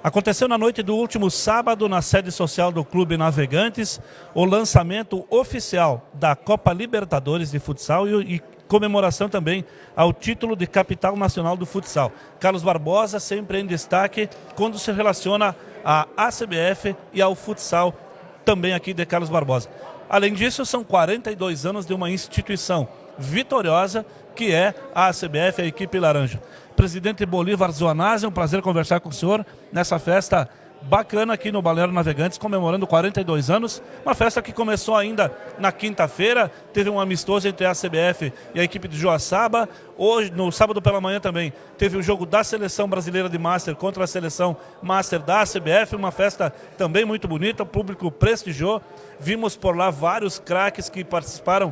Aconteceu na noite do último sábado, na sede social do Clube Navegantes, o lançamento oficial da Copa Libertadores de Futsal e comemoração também ao título de capital nacional do futsal. Carlos Barbosa sempre em destaque quando se relaciona à ACBF e ao futsal também aqui de Carlos Barbosa. Além disso, são 42 anos de uma instituição vitoriosa que é a ACBF, a equipe laranja. Presidente Bolívar Zoanazzi, é um prazer conversar com o senhor nessa festa bacana aqui no Balneário Navegantes, comemorando 42 anos. Uma festa que começou ainda na quinta-feira, teve um amistoso entre a ACBF e a equipe de Joaçaba. Hoje, no sábado pela manhã também, teve o jogo da Seleção Brasileira de Master contra a Seleção Master da ACBF, uma festa também muito bonita, o público prestigiou. Vimos por lá vários craques que participaram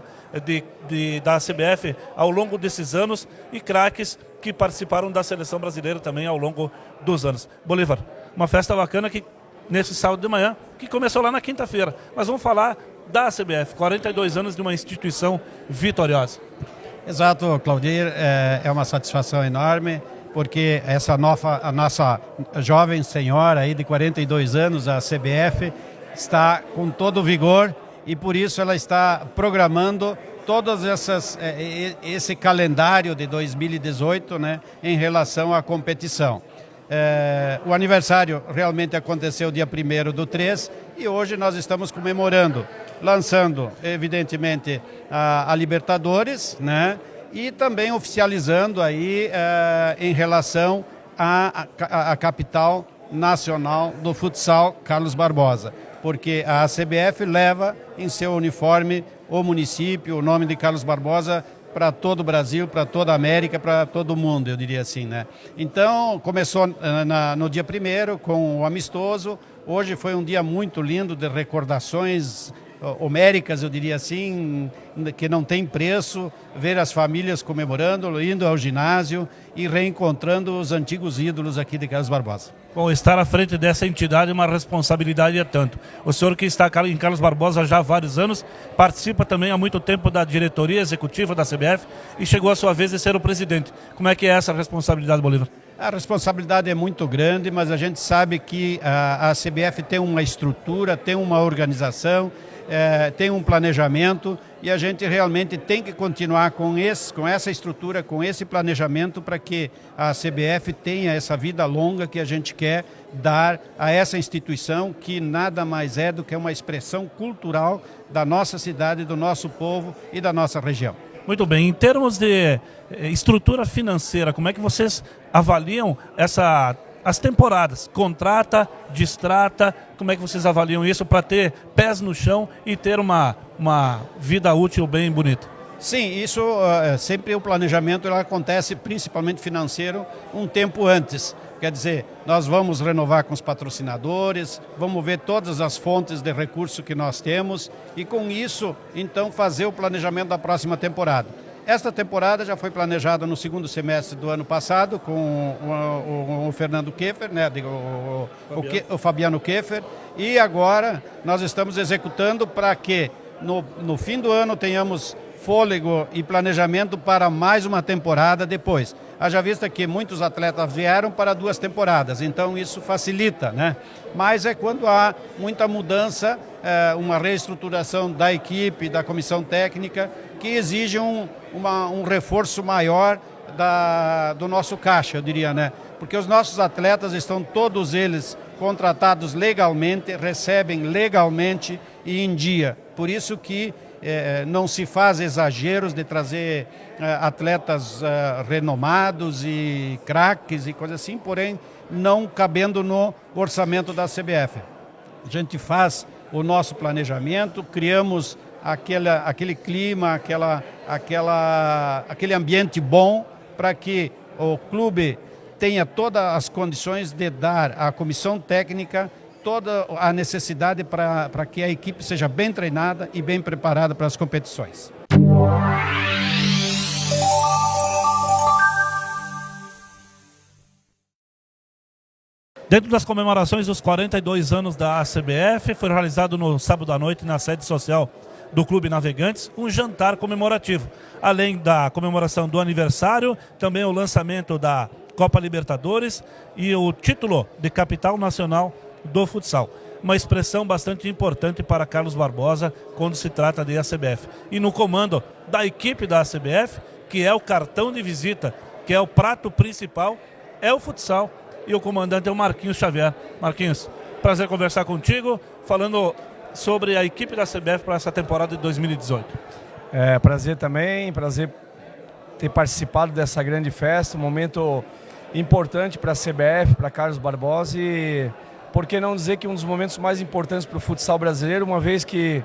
da ACBF ao longo desses anos e craques que participaram da Seleção Brasileira também ao longo dos anos. Bolívar, uma festa bacana que nesse sábado de manhã, que começou lá na quinta-feira. Mas vamos falar da ACBF, 42 anos de uma instituição vitoriosa. Exato, Claudir, é uma satisfação enorme, porque a nossa jovem senhora aí de 42 anos, a ACBF, está com todo o vigor e por isso ela está programando todas esse calendário de 2018, né, em relação à competição. O aniversário realmente aconteceu dia 1º/3 e hoje nós estamos comemorando, lançando evidentemente a Libertadores, né, e também oficializando aí em relação à capital nacional do futsal, Carlos Barbosa, porque a ACBF leva em seu uniforme o município, o nome de Carlos Barbosa para todo o Brasil, para toda a América, para todo o mundo, eu diria assim, né? Então, começou no dia 1º com o amistoso. Hoje foi um dia muito lindo de recordações homéricas, eu diria assim, que não tem preço, ver as famílias comemorando, indo ao ginásio e reencontrando os antigos ídolos aqui de Carlos Barbosa. Bom, estar à frente dessa entidade é uma responsabilidade e tanto. O senhor que está em Carlos Barbosa já há vários anos, participa também há muito tempo da diretoria executiva da CBF e chegou a sua vez de ser o presidente. Como é que é essa responsabilidade, Bolívar? A responsabilidade é muito grande, mas a gente sabe que a CBF tem uma estrutura, tem uma organização, tem um planejamento e a gente realmente tem que continuar com essa estrutura, com esse planejamento para que a CBF tenha essa vida longa que a gente quer dar a essa instituição que nada mais é do que uma expressão cultural da nossa cidade, do nosso povo e da nossa região. Muito bem, em termos de estrutura financeira, como é que vocês avaliam as temporadas? Contrata, distrata, como é que vocês avaliam isso para ter pés no chão e ter uma vida útil bem bonita? Sim, isso sempre o planejamento acontece principalmente financeiro um tempo antes. Quer dizer, nós vamos renovar com os patrocinadores, vamos ver todas as fontes de recurso que nós temos e com isso, então, fazer o planejamento da próxima temporada. Esta temporada já foi planejada no segundo semestre do ano passado com o Fernando Keffer, né, o Fabiano Keffer, e agora nós estamos executando para que no fim do ano tenhamos fôlego e planejamento para mais uma temporada depois. Haja vista que muitos atletas vieram para 2 temporadas, então isso facilita, né? Mas é quando há muita mudança, uma reestruturação da equipe, da comissão técnica, que exige um reforço maior do nosso caixa, eu diria, né? Porque os nossos atletas estão todos eles contratados legalmente, recebem legalmente e em dia. Por isso que não se faz exageros de trazer atletas renomados e craques e coisas assim, porém não cabendo no orçamento da CBF. A gente faz o nosso planejamento, criamos aquele clima, aquele ambiente bom para que o clube tenha todas as condições de dar à comissão técnica toda a necessidade para que a equipe seja bem treinada e bem preparada para as competições. Dentro das comemorações dos 42 anos da ACBF, foi realizado no sábado à noite na sede social do Clube Navegantes, um jantar comemorativo. Além da comemoração do aniversário, também o lançamento da Copa Libertadores e o título de capital nacional do futsal. Uma expressão bastante importante para Carlos Barbosa quando se trata de ACBF. E no comando da equipe da ACBF, que é o cartão de visita, que é o prato principal, é o futsal, e o comandante é o Marquinhos Xavier. Marquinhos, prazer conversar contigo, falando sobre a equipe da ACBF para essa temporada de 2018. Prazer também, prazer ter participado dessa grande festa, um momento importante para a CBF, para Carlos Barbosa e, por que não dizer que um dos momentos mais importantes para o futsal brasileiro, uma vez que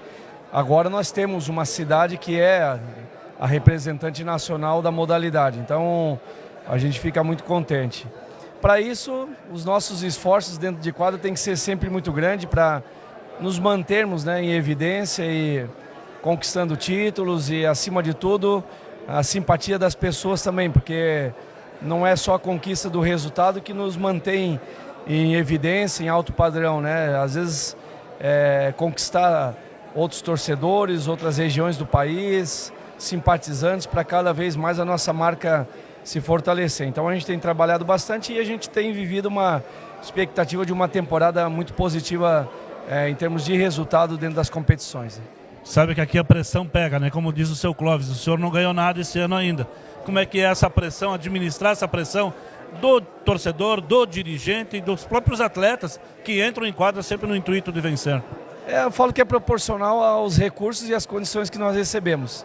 agora nós temos uma cidade que é a representante nacional da modalidade, então a gente fica muito contente. Para isso, os nossos esforços dentro de quadra tem que ser sempre muito grande para nos mantermos, né, em evidência e conquistando títulos e, acima de tudo, a simpatia das pessoas também, porque não é só a conquista do resultado que nos mantém em evidência, em alto padrão, né? Às vezes conquistar outros torcedores, outras regiões do país, simpatizantes, para cada vez mais a nossa marca se fortalecer. Então a gente tem trabalhado bastante e a gente tem vivido uma expectativa de uma temporada muito positiva em termos de resultado dentro das competições. Sabe que aqui a pressão pega, né? Como diz o seu Clóvis, o senhor não ganhou nada esse ano ainda. Como é que é essa pressão, administrar essa pressão do torcedor, do dirigente e dos próprios atletas que entram em quadra sempre no intuito de vencer? Eu falo que é proporcional aos recursos e às condições que nós recebemos.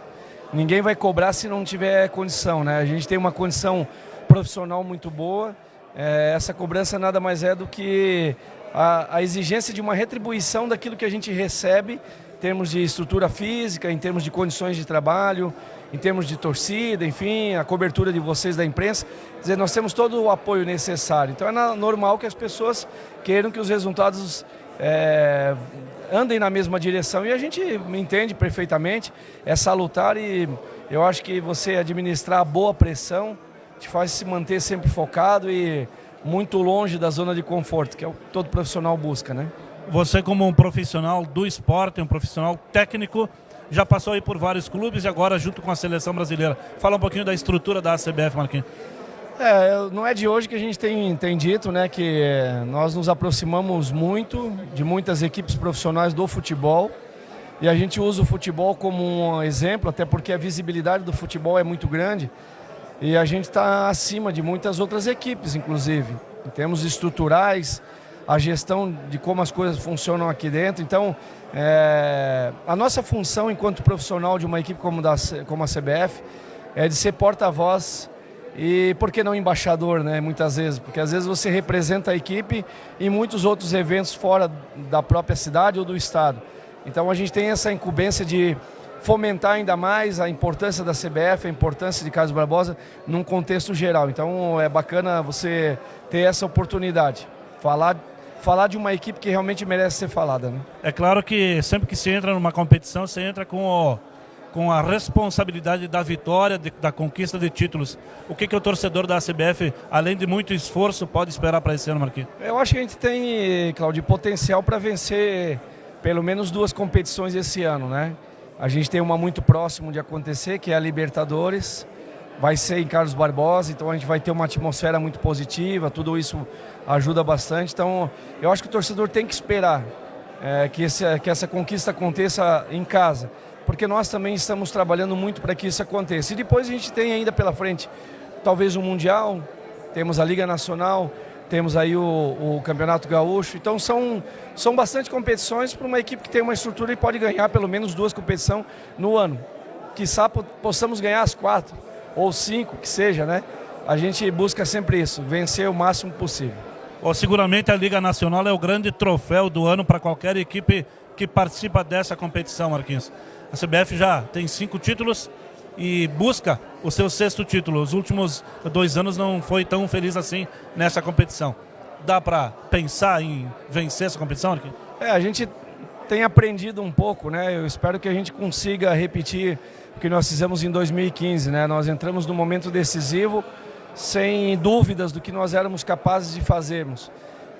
Ninguém vai cobrar se não tiver condição, né? A gente tem uma condição profissional muito boa. Essa cobrança nada mais é do que a exigência de uma retribuição daquilo que a gente recebe em termos de estrutura física, em termos de condições de trabalho, em termos de torcida, enfim, a cobertura de vocês da imprensa. Quer dizer, nós temos todo o apoio necessário. Então é normal que as pessoas queiram que os resultados andem na mesma direção e a gente entende perfeitamente, é salutar e eu acho que você administrar a boa pressão te faz se manter sempre focado e muito longe da zona de conforto, que é o que todo profissional busca, né? Você, como um profissional do esporte, um profissional técnico, já passou aí por vários clubes e agora junto com a seleção brasileira. Fala um pouquinho da estrutura da ACBF, Marquinhos. Não é de hoje que a gente tem dito, né, que nós nos aproximamos muito de muitas equipes profissionais do futebol e a gente usa o futebol como um exemplo, até porque a visibilidade do futebol é muito grande e a gente está acima de muitas outras equipes, inclusive, em termos estruturais, a gestão de como as coisas funcionam aqui dentro. Então, a nossa função enquanto profissional de uma equipe como a CBF é de ser porta-voz e, por que não, embaixador, né? Muitas vezes, porque às vezes você representa a equipe em muitos outros eventos fora da própria cidade ou do estado. Então a gente tem essa incumbência de fomentar ainda mais a importância da CBF, a importância de Carlos Barbosa num contexto geral. Então é bacana você ter essa oportunidade, falar de uma equipe que realmente merece ser falada, né? É claro que sempre que se entra numa competição, você entra com a responsabilidade da vitória, da conquista de títulos. O que o torcedor da ACBF, além de muito esforço, pode esperar para esse ano, Marquinhos? Eu acho que a gente tem, Claudio, potencial para vencer pelo menos 2 competições esse ano, né? A gente tem uma muito próximo de acontecer, que é a Libertadores. Vai ser em Carlos Barbosa, então a gente vai ter uma atmosfera muito positiva, tudo isso ajuda bastante. Então eu acho que o torcedor tem que esperar que essa conquista aconteça em casa, porque nós também estamos trabalhando muito para que isso aconteça. E depois a gente tem ainda pela frente talvez um Mundial, temos a Liga Nacional, temos aí o Campeonato Gaúcho. Então são bastante competições para uma equipe que tem uma estrutura e pode ganhar pelo menos 2 competições no ano. Quiçá possamos ganhar as 4 ou 5, que seja, né? A gente busca sempre isso, vencer o máximo possível. Seguramente a Liga Nacional é o grande troféu do ano para qualquer equipe que participa dessa competição, Marquinhos. A CBF já tem 5 títulos e busca o seu 6º título. Os últimos 2 anos não foi tão feliz assim nessa competição. Dá para pensar em vencer essa competição, Marquinhos? A gente tem aprendido um pouco, né? Eu espero que a gente consiga repetir o que nós fizemos em 2015, né? Nós entramos num momento decisivo, sem dúvidas do que nós éramos capazes de fazermos.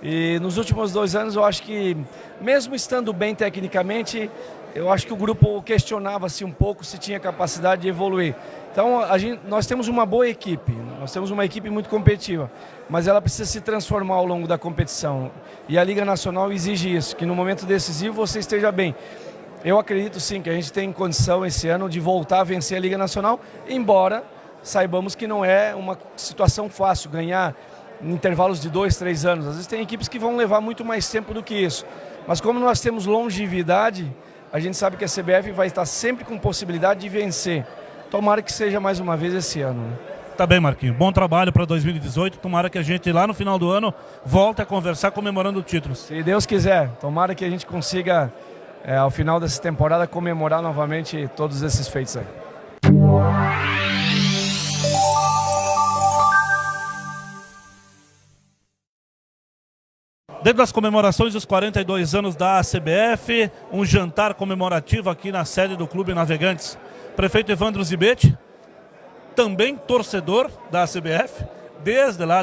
E nos últimos 2 anos eu acho que, mesmo estando bem tecnicamente, eu acho que o grupo questionava-se um pouco se tinha capacidade de evoluir. Então, nós temos uma boa equipe, nós temos uma equipe muito competitiva, mas ela precisa se transformar ao longo da competição. E a Liga Nacional exige isso, que no momento decisivo você esteja bem. Eu acredito sim que a gente tem condição esse ano de voltar a vencer a Liga Nacional, embora saibamos que não é uma situação fácil ganhar em intervalos de 2, 3 anos. Às vezes tem equipes que vão levar muito mais tempo do que isso. Mas como nós temos longevidade, a gente sabe que a CBF vai estar sempre com possibilidade de vencer. Tomara que seja mais uma vez esse ano. Né? Tá bem, Marquinhos. Bom trabalho para 2018. Tomara que a gente lá no final do ano volte a conversar comemorando o título. Se Deus quiser. Tomara que a gente consiga, ao final dessa temporada, comemorar novamente todos esses feitos aí. Dentro das comemorações dos 42 anos da CBF, um jantar comemorativo aqui na sede do Clube Navegantes. Prefeito Evandro Zibete, também torcedor da CBF, desde lá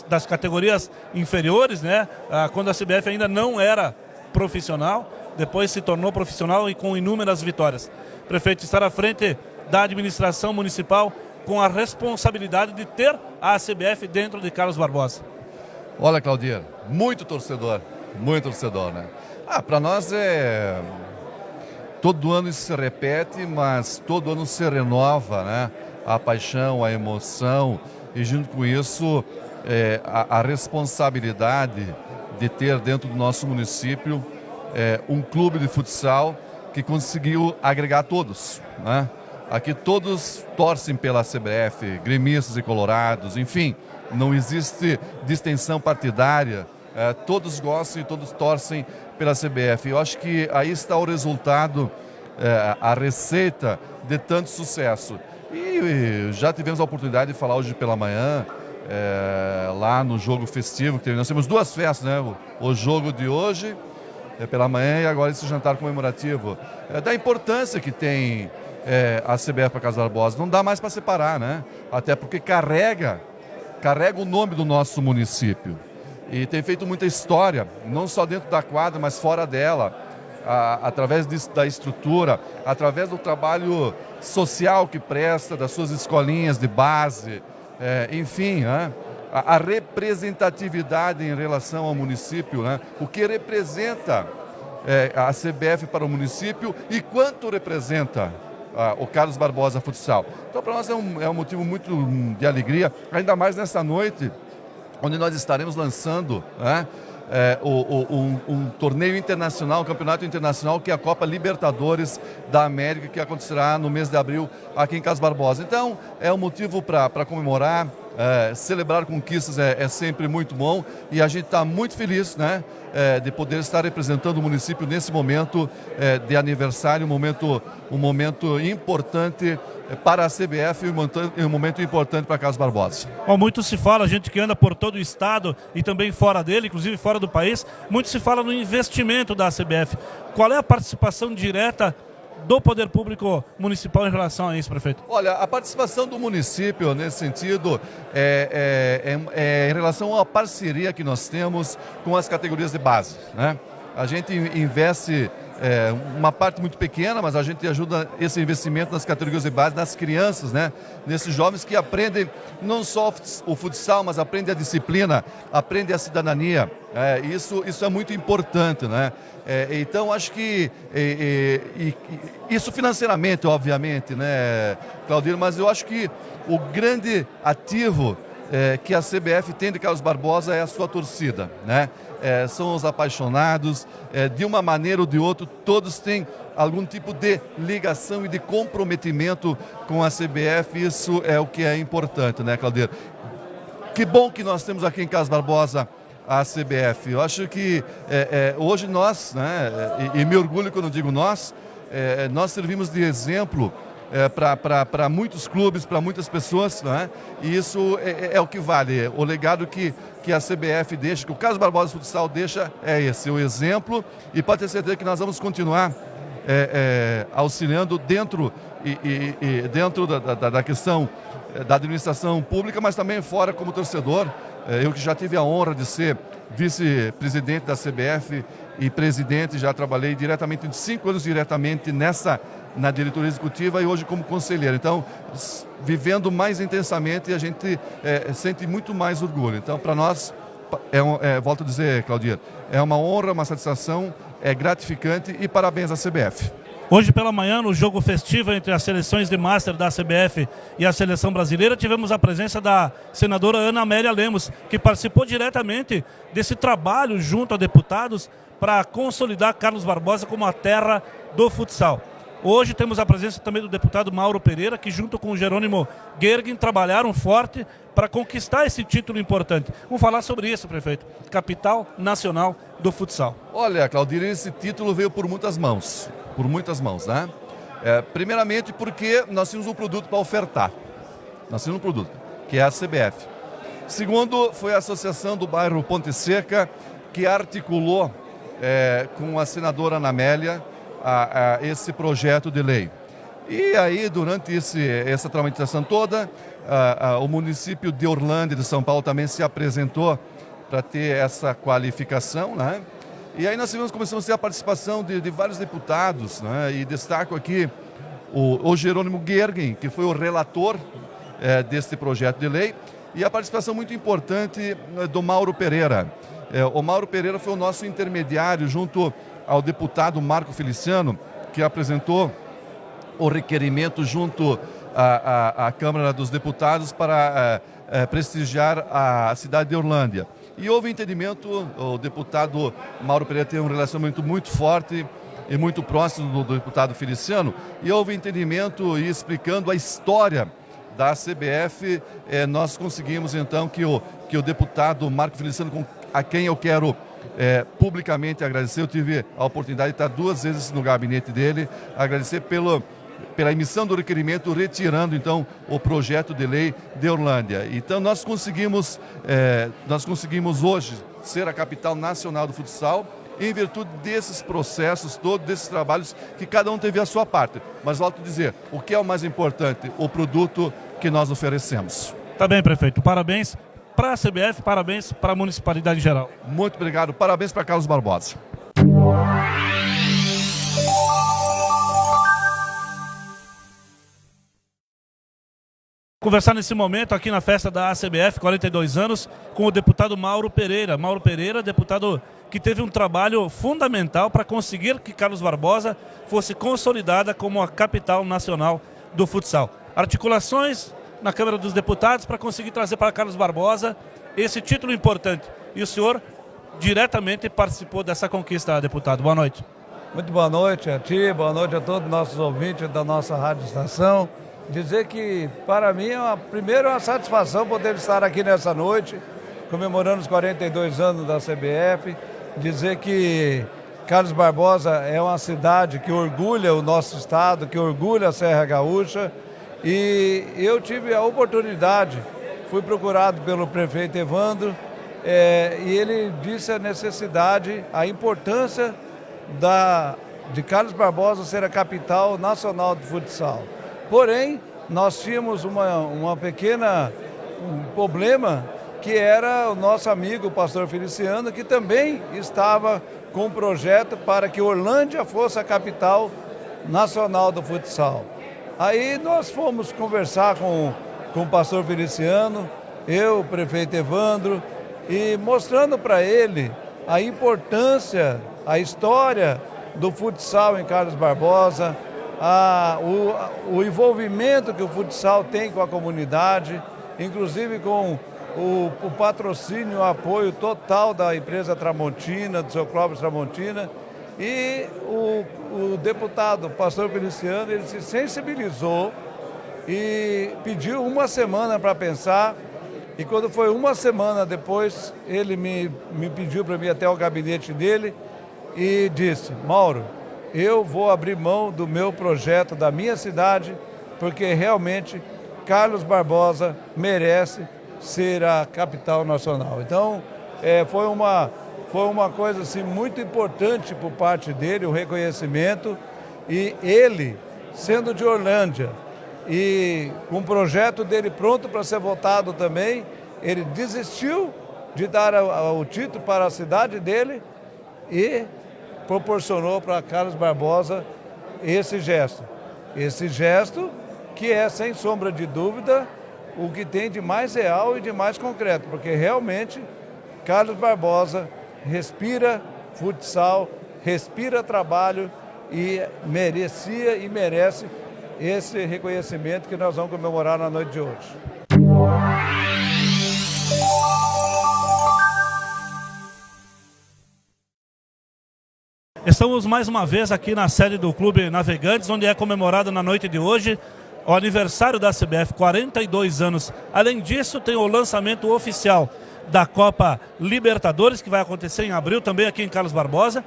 das categorias inferiores, né? Quando a CBF ainda não era profissional, depois se tornou profissional e com inúmeras vitórias. Prefeito, estar à frente da administração municipal com a responsabilidade de ter a CBF dentro de Carlos Barbosa. Olha, Claudir, muito torcedor, né? Para nós todo ano isso se repete, mas todo ano se renova, né? A paixão, a emoção e junto com isso a responsabilidade de ter dentro do nosso município um clube de futsal que conseguiu agregar todos, né? Aqui todos torcem pela CBF, gremistas e colorados, enfim, não existe distinção partidária, todos gostam e todos torcem pela CBF. Eu acho que aí está o resultado, a receita de tanto sucesso. E já tivemos a oportunidade de falar hoje pela manhã, lá no jogo festivo, que nós temos duas festas, né? O jogo de hoje, pela manhã, e agora esse jantar comemorativo. Da importância que tem a CBF para Carlos Barbosa, não dá mais para separar, né? Até porque carrega o nome do nosso município. E tem feito muita história, não só dentro da quadra, mas fora dela, através da estrutura, através do trabalho social que presta, das suas escolinhas de base, enfim, né? A representatividade em relação ao município, né? O que representa a CBF para o município e quanto representa o Carlos Barbosa Futsal. Então, para nós é um motivo muito de alegria, ainda mais nessa noite, onde nós estaremos lançando, né, um torneio internacional, um campeonato internacional, que é a Copa Libertadores da América, que acontecerá no mês de abril aqui em Carlos Barbosa. Então, é um motivo para comemorar, celebrar conquistas é sempre muito bom e a gente está muito feliz, né, de poder estar representando o município nesse momento de aniversário, um momento importante para a CBF e um momento importante para Carlos Barbosa. Muito se fala, a gente que anda por todo o estado e também fora dele, inclusive fora do país, muito se fala no investimento da CBF. Qual é a participação direta do poder público municipal em relação a isso, prefeito? Olha, a participação do município nesse sentido em relação à parceria que nós temos com as categorias de base, né? A gente investe uma parte muito pequena, mas a gente ajuda esse investimento nas categorias de base, nas crianças, né? Nesses jovens que aprendem não só o futsal, mas aprendem a disciplina, aprendem a cidadania. Isso é muito importante, né? Então, acho que isso financeiramente, obviamente, né, Claudir, mas eu acho que o grande ativo que a CBF tem de Carlos Barbosa é a sua torcida, né? São os apaixonados, de uma maneira ou de outra, todos têm algum tipo de ligação e de comprometimento com a CBF, isso é o que é importante, né, Claudir? Que bom que nós temos aqui em Carlos Barbosa a CBF. Eu acho que hoje nós, né, e me orgulho quando digo nós servimos de exemplo para muitos clubes, para muitas pessoas, né? E isso é o que vale. O legado que a CBF deixa, que o Carlos Barbosa Futsal deixa, é esse, o exemplo. E pode ter certeza que nós vamos continuar auxiliando dentro da questão da administração pública, mas também fora como torcedor. Eu que já tive a honra de ser vice-presidente da CBF e presidente, já trabalhei diretamente, 5 anos diretamente na diretoria executiva e hoje como conselheiro. Então, vivendo mais intensamente, a gente sente muito mais orgulho. Então, para nós, volto a dizer, Claudir, é uma honra, uma satisfação, é gratificante e parabéns à CBF. Hoje pela manhã, no jogo festivo entre as seleções de Master da CBF e a seleção brasileira, tivemos a presença da senadora Ana Amélia Lemos, que participou diretamente desse trabalho junto a deputados para consolidar Carlos Barbosa como a terra do futsal. Hoje temos a presença também do deputado Mauro Pereira, que junto com o Jerônimo Gergen trabalharam forte para conquistar esse título importante. Vamos falar sobre isso, prefeito. Capital Nacional do Futsal. Olha, Claudir, esse título veio por muitas mãos, né? Primeiramente porque nós tínhamos um produto para ofertar. Nós tínhamos um produto, que é a CBF. Segundo, foi a Associação do Bairro Ponte Seca, que articulou com a senadora Ana Amélia esse projeto de lei. E aí, durante essa tramitação toda, o município de Orlândia, de São Paulo, também se apresentou para ter essa qualificação, né? E aí nós começamos a ter a participação de vários deputados, né? E destaco aqui o Jerônimo Gergen, que foi o relator deste projeto de lei, e a participação muito importante do Mauro Pereira. O Mauro Pereira foi o nosso intermediário junto ao deputado Marco Feliciano, que apresentou o requerimento junto à Câmara dos Deputados para prestigiar a cidade de Orlândia. E houve entendimento, o deputado Mauro Pereira tem um relacionamento muito forte e muito próximo do deputado Feliciano, e houve entendimento e explicando a história da CBF, nós conseguimos então que o deputado Marco Feliciano, a quem eu quero publicamente agradecer, eu tive a oportunidade de estar 2 vezes no gabinete dele, agradecer pela emissão do requerimento, retirando então o projeto de lei de Orlândia. Então nós conseguimos hoje ser a capital nacional do futsal, em virtude desses processos, todos desses trabalhos, que cada um teve a sua parte. Mas volto a dizer, o que é o mais importante? O produto que nós oferecemos. Tá bem, prefeito. Parabéns para a CBF, parabéns para a municipalidade em geral. Muito obrigado. Parabéns para Carlos Barbosa. Conversar nesse momento aqui na festa da ACBF, 42 anos, com o deputado Mauro Pereira. Mauro Pereira, deputado que teve um trabalho fundamental para conseguir que Carlos Barbosa fosse consolidada como a capital nacional do futsal. Articulações na Câmara dos Deputados para conseguir trazer para Carlos Barbosa esse título importante. E o senhor diretamente participou dessa conquista, deputado. Boa noite. Muito boa noite a ti, boa noite a todos os nossos ouvintes da nossa rádio estação. Dizer que, para mim, primeiro é uma satisfação poder estar aqui nessa noite, comemorando os 42 anos da CBF. Dizer que Carlos Barbosa é uma cidade que orgulha o nosso estado, que orgulha a Serra Gaúcha. E eu tive a oportunidade, fui procurado pelo prefeito Evandro, e ele disse a necessidade, a importância de Carlos Barbosa ser a capital nacional do futsal. Porém, nós tínhamos um problema, que era o nosso amigo, o pastor Feliciano, que também estava com um projeto para que Orlândia fosse a capital nacional do futsal. Aí nós fomos conversar com o pastor Feliciano, eu, o prefeito Evandro, e mostrando para ele a importância, a história do futsal em Carlos Barbosa, o envolvimento que o futsal tem com a comunidade, inclusive com o patrocínio, o apoio total da empresa Tramontina, do seu Clóvis Tramontina. E o deputado, o pastor Feliciano, ele se sensibilizou e pediu 1 semana para pensar. E quando foi 1 semana depois, ele me pediu para ir até o gabinete dele e disse: Mauro, eu vou abrir mão do meu projeto, da minha cidade, porque realmente Carlos Barbosa merece ser a capital nacional. Então, foi uma coisa assim, muito importante por parte dele, o reconhecimento, e ele, sendo de Orlândia, e com o projeto dele pronto para ser votado também, ele desistiu de dar o título para a cidade dele e proporcionou para Carlos Barbosa esse gesto. Esse gesto que é, sem sombra de dúvida, o que tem de mais real e de mais concreto, porque realmente Carlos Barbosa respira futsal, respira trabalho e merecia e merece esse reconhecimento que nós vamos comemorar na noite de hoje. Estamos mais uma vez aqui na sede do Clube Navegantes, onde é comemorado na noite de hoje o aniversário da CBF, 42 anos. Além disso, tem o lançamento oficial da Copa Libertadores, que vai acontecer em abril, também aqui em Carlos Barbosa,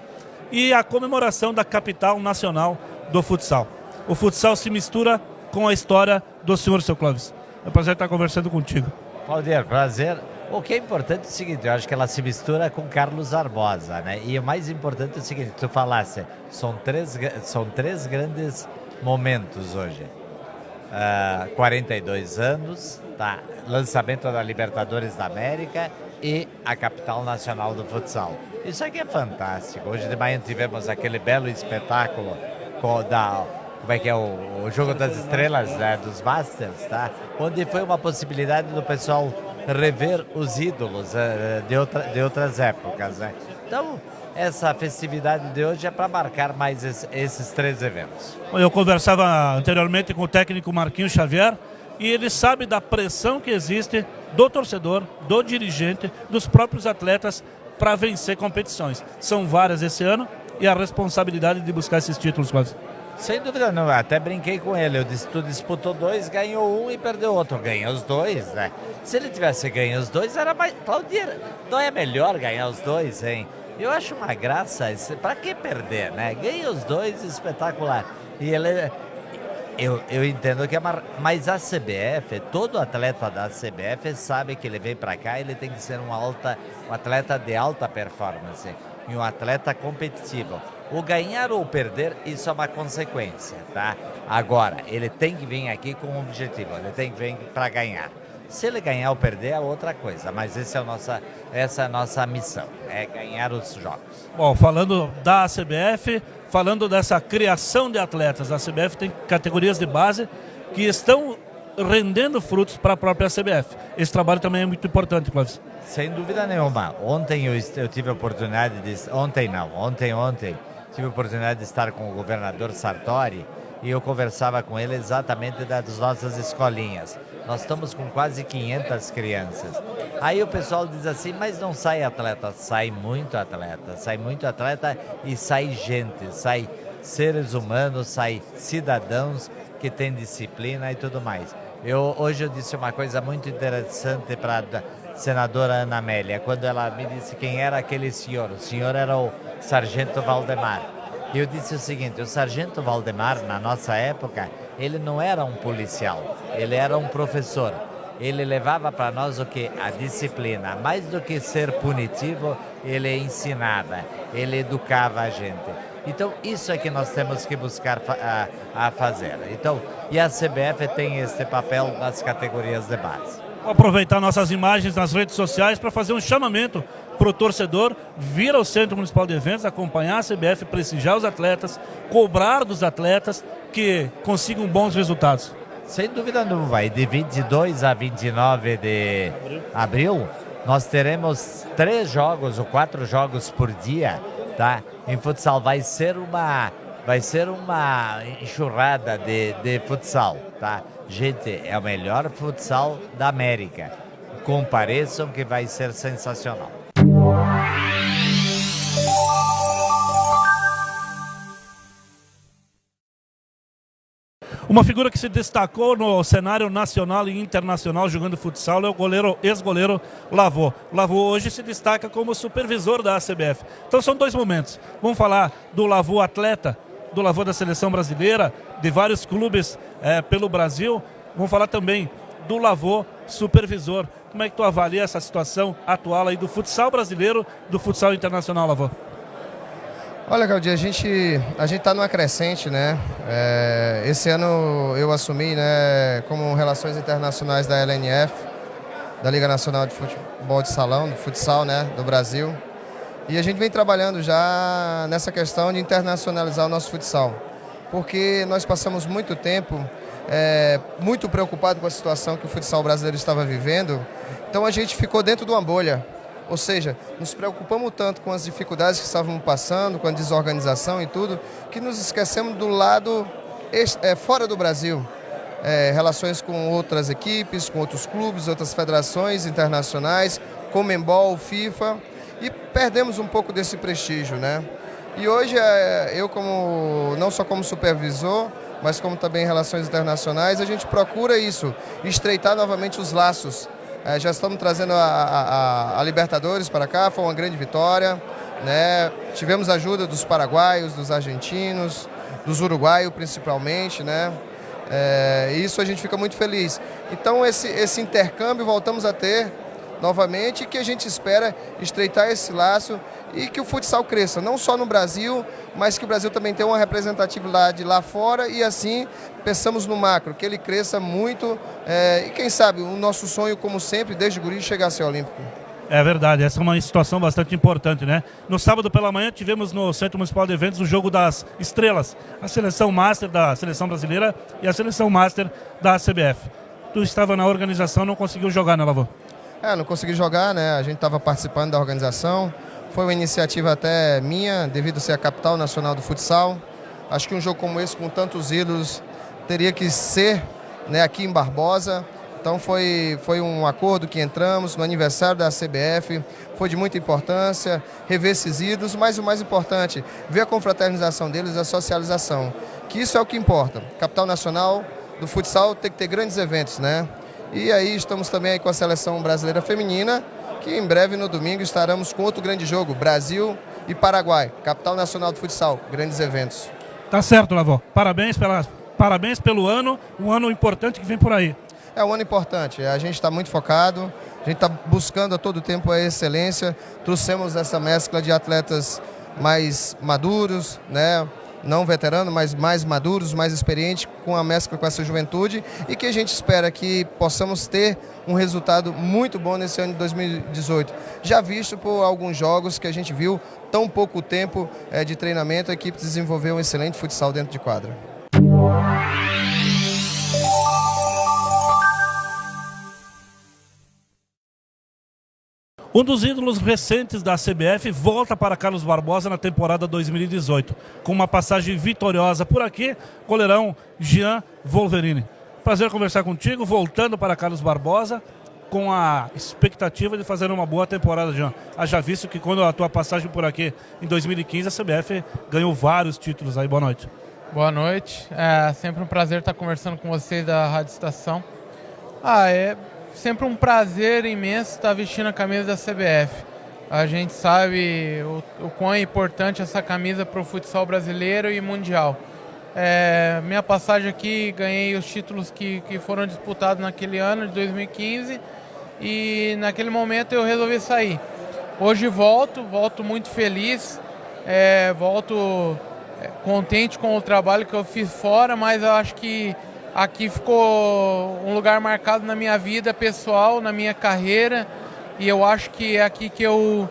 e a comemoração da capital nacional do futsal. O futsal se mistura com a história do senhor, seu Clóvis. É um prazer estar conversando contigo. Valdir, prazer. O que é importante é o seguinte, eu acho que ela se mistura com Carlos Barbosa, né? E o mais importante é o seguinte, tu falasse, são três grandes momentos hoje. 42 anos, tá? Lançamento da Libertadores da América e a capital nacional do futsal. Isso aqui é fantástico. Hoje de manhã tivemos aquele belo espetáculo como é que é o Jogo das Estrelas, né, dos Masters, tá? Onde foi uma possibilidade do pessoal rever os ídolos de outras épocas, né? Então, essa festividade de hoje é para marcar mais esses três eventos. Eu conversava anteriormente com o técnico Marquinhos Xavier e ele sabe da pressão que existe do torcedor, do dirigente, dos próprios atletas para vencer competições. São várias esse ano e a responsabilidade de buscar esses títulos, quase. Sem dúvida não, até brinquei com ele, eu disse, tu disputou 2, ganhou 1 e perdeu outro, ganha os 2, né? Se ele tivesse ganho os 2, era mais... Claudir, não é melhor ganhar os 2, hein? Eu acho uma graça, para que perder, né? Ganha os 2, espetacular. E ele... Eu entendo que é uma... Mas a CBF, todo atleta da CBF sabe que ele vem para cá, ele tem que ser um atleta de alta performance e um atleta competitivo. O ganhar ou perder, isso é uma consequência, tá? Agora, ele tem que vir aqui com um objetivo, ele tem que vir para ganhar. Se ele ganhar ou perder é outra coisa, mas essa é a nossa missão, é ganhar os jogos. Bom, falando da CBF, falando dessa criação de atletas, a CBF tem categorias de base que estão rendendo frutos para a própria CBF. Esse trabalho também é muito importante, Clóvis. Sem dúvida nenhuma. Ontem eu tive a oportunidade de... Ontem tive a oportunidade de estar com o governador Sartori e eu conversava com ele exatamente das nossas escolinhas. Nós estamos com quase 500 crianças. Aí o pessoal diz assim, mas não sai atleta? Sai muito atleta e sai gente, sai seres humanos, sai cidadãos que têm disciplina e tudo mais. Hoje eu disse uma coisa muito interessante para a senadora Ana Amélia, quando ela me disse quem era aquele senhor. O senhor era o Sargento Valdemar. E eu disse o seguinte, o Sargento Valdemar, na nossa época, ele não era um policial, ele era um professor. Ele levava para nós o que? A disciplina. Mais do que ser punitivo, ele ensinava, ele educava a gente. Então, isso é que nós temos que buscar a fazer. Então, e a CBF tem esse papel nas categorias de base. Vou aproveitar nossas imagens nas redes sociais para fazer um chamamento para o torcedor vir ao Centro Municipal de Eventos, acompanhar a CBF, prestigiar os atletas, cobrar dos atletas que consigam bons resultados. Sem dúvida nenhuma, e de 22 a 29 de abril, nós teremos 3 jogos ou 4 jogos por dia, tá? Em futsal vai ser uma enxurrada de futsal, tá? Gente, é o melhor futsal da América. Compareçam que vai ser sensacional. Uma figura que se destacou no cenário nacional e internacional jogando futsal é o ex-goleiro Lavô. Lavô hoje se destaca como supervisor da CBF. Então são 2 momentos. Vamos falar do Lavô atleta, do Lavô da seleção brasileira, de vários clubes pelo Brasil. Vamos falar também do Lavô supervisor. Como é que tu avalia essa situação atual aí do futsal brasileiro, do futsal internacional, Lavô? Olha, Claudio, a gente está numa crescente, né? Esse ano eu assumi, né, como Relações Internacionais da LNF, da Liga Nacional de Futebol de Salão, do futsal, né, do Brasil. E a gente vem trabalhando já nessa questão de internacionalizar o nosso futsal, porque nós passamos muito tempo muito preocupado com a situação que o futsal brasileiro estava vivendo, então a gente ficou dentro de uma bolha, ou seja, nos preocupamos tanto com as dificuldades que estávamos passando, com a desorganização e tudo, que nos esquecemos do lado fora do Brasil. Relações com outras equipes, com outros clubes, outras federações internacionais, Conmebol, FIFA, e perdemos um pouco desse prestígio, né? E hoje eu, não só como supervisor, mas como também em relações internacionais, a gente procura isso, estreitar novamente os laços. Já estamos trazendo a Libertadores para cá, foi uma grande vitória, né? Tivemos ajuda dos paraguaios, dos argentinos, dos uruguaios principalmente, né? Isso a gente fica muito feliz. Então esse intercâmbio voltamos a ter novamente, e que a gente espera estreitar esse laço e que o futsal cresça, não só no Brasil, mas que o Brasil também tenha uma representatividade lá fora, e assim pensamos no macro, que ele cresça muito, e quem sabe o nosso sonho, como sempre, desde o guri, chegar a ser olímpico. É verdade, essa é uma situação bastante importante, né? No sábado pela manhã tivemos no Centro Municipal de Eventos o jogo das estrelas, a seleção master da seleção brasileira e a seleção master da CBF. Tu estava na organização, não conseguiu jogar, né, Lavô? Não consegui jogar, né? A gente estava participando da organização. Foi uma iniciativa até minha, devido a ser a capital nacional do futsal. Acho que um jogo como esse, com tantos ídolos, teria que ser, né, aqui em Barbosa. Então foi um acordo que entramos no aniversário da CBF. Foi de muita importância rever esses ídolos, mas o mais importante, ver a confraternização deles, a socialização. Que isso é o que importa. Capital nacional do futsal tem que ter grandes eventos, né? E aí estamos também aí com a seleção brasileira feminina, que em breve no domingo estaremos com outro grande jogo, Brasil e Paraguai, capital nacional do futsal, grandes eventos. Tá certo, Lavô. Parabéns pelo ano, um ano importante que vem por aí. É um ano importante, a gente está muito focado, a gente está buscando a todo tempo a excelência, trouxemos essa mescla de atletas mais maduros, né? Não veteranos, mas mais maduros, mais experientes, com a mescla com essa juventude, e que a gente espera que possamos ter um resultado muito bom nesse ano de 2018. Já visto por alguns jogos que a gente viu, tão pouco tempo de treinamento, a equipe desenvolveu um excelente futsal dentro de quadra. Um dos ídolos recentes da CBF volta para Carlos Barbosa na temporada 2018, com uma passagem vitoriosa por aqui, goleirão Jean Wolverine. Prazer conversar contigo, voltando para Carlos Barbosa, com a expectativa de fazer uma boa temporada, Jean. Haja visto que quando a tua passagem por aqui, em 2015, a CBF ganhou vários títulos aí. Boa noite. Boa noite, é sempre um prazer estar conversando com vocês da Rádio Estação. É sempre um prazer imenso estar vestindo a camisa da CBF. A gente sabe o quão é importante essa camisa para o futsal brasileiro e mundial. Minha passagem aqui, ganhei os títulos que foram disputados naquele ano de 2015, e naquele momento eu resolvi sair. Hoje volto muito feliz, volto contente com o trabalho que eu fiz fora, mas eu acho que aqui ficou um lugar marcado na minha vida pessoal, na minha carreira, e eu acho que é aqui que eu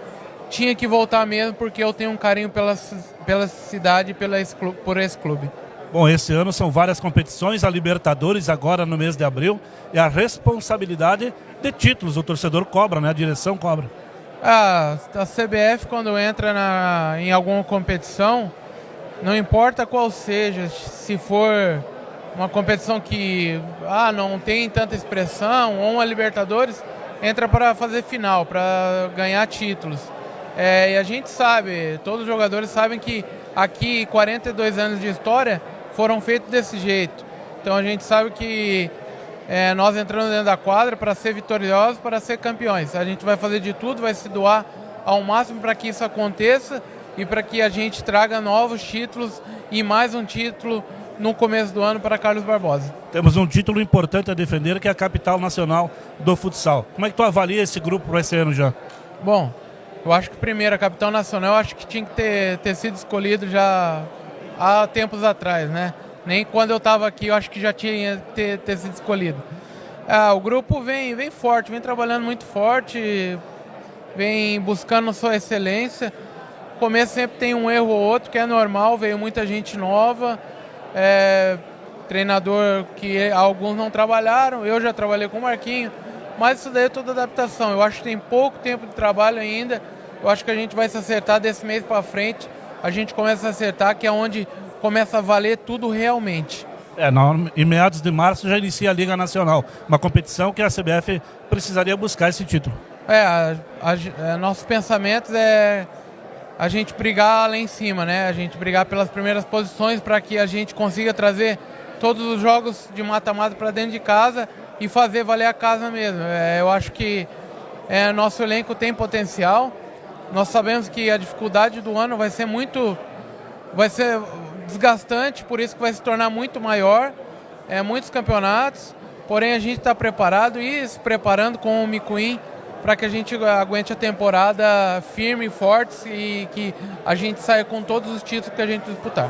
tinha que voltar mesmo, porque eu tenho um carinho pela cidade e por esse clube. Bom, esse ano são várias competições, a Libertadores agora no mês de abril, e a responsabilidade de títulos, o torcedor cobra, né? A direção cobra. A CBF, quando entra em alguma competição, não importa qual seja, se for uma competição que não tem tanta expressão, ou uma Libertadores, entra para fazer final, para ganhar títulos. E a gente sabe, todos os jogadores sabem que aqui 42 anos de história foram feitos desse jeito. Então a gente sabe que nós entramos dentro da quadra para ser vitoriosos, para ser campeões. A gente vai fazer de tudo, vai se doar ao máximo para que isso aconteça e para que a gente traga novos títulos e mais um título no começo do ano para Carlos Barbosa. Temos um título importante a defender, que é a capital nacional do futsal. Como é que tu avalia esse grupo para esse ano já? Bom, eu acho que primeiro a capital nacional, eu acho que tinha que ter sido escolhido já há tempos atrás, né? Nem quando eu estava aqui eu acho que já tinha ter sido escolhido. O grupo vem forte, vem trabalhando muito forte. vem buscando sua excelência. No começo sempre tem um erro ou outro, que é normal, veio muita gente nova, treinador que alguns não trabalharam, eu já trabalhei com o Marquinho, mas isso daí é toda adaptação. Eu acho que tem pouco tempo de trabalho ainda, eu acho que a gente vai se acertar desse mês para frente, a gente começa a acertar, que é onde começa a valer tudo realmente. Em meados de março já inicia a Liga Nacional, uma competição que a CBF precisaria buscar esse título. Nossos pensamentos é a gente brigar lá em cima, né? A gente brigar pelas primeiras posições para que a gente consiga trazer todos os jogos de mata-mata para dentro de casa e fazer valer a casa mesmo. Eu acho que nosso elenco tem potencial. Nós sabemos que a dificuldade do ano vai ser desgastante, por isso que vai se tornar muito maior, muitos campeonatos, porém a gente está preparado e se preparando com o Micuim para que a gente aguente a temporada firme e forte e que a gente saia com todos os títulos que a gente disputar.